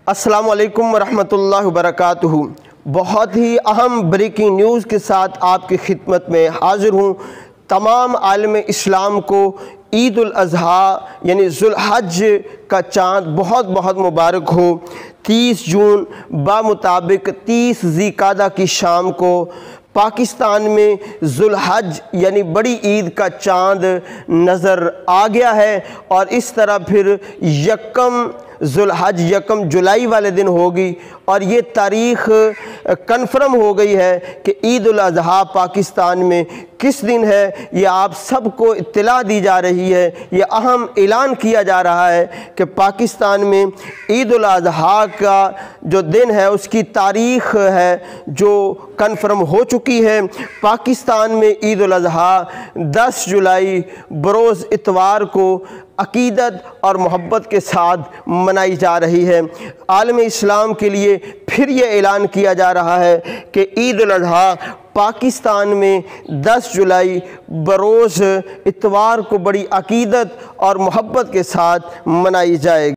السلام علیکم ورحمۃ اللہ وبرکاتہ۔ بہت ہی اہم بریکنگ نیوز کے ساتھ آپ کی خدمت میں حاضر ہوں۔ تمام عالم اسلام کو عید الاضحیٰ یعنی ذو الحج کا چاند بہت بہت مبارک ہو۔ 30 جون بمطابق 30 ذی القعدہ کی شام کو پاکستان میں ذو الحج یعنی بڑی عید کا چاند نظر آ گیا ہے، اور اس طرح پھر یکم ذو الحج یکم جولائی والے دن ہوگی، اور یہ تاریخ کنفرم ہو گئی ہے کہ عید الاضحیٰ پاکستان میں کس دن ہے۔ یہ آپ سب کو اطلاع دی جا رہی ہے، یہ اہم اعلان کیا جا رہا ہے کہ پاکستان میں عید الاضحیٰ کا جو دن ہے اس کی تاریخ ہے جو کنفرم ہو چکی ہے۔ پاکستان میں عید الاضحیٰ 10 جولائی بروز اتوار کو عقیدت اور محبت کے ساتھ منائی جا رہی ہے۔ عالم اسلام کے لیے پھر یہ اعلان کیا جا رہا ہے کہ عید الاضحیٰ پاکستان میں 10 جولائی بروز اتوار کو بڑی عقیدت اور محبت کے ساتھ منائی جائے گی۔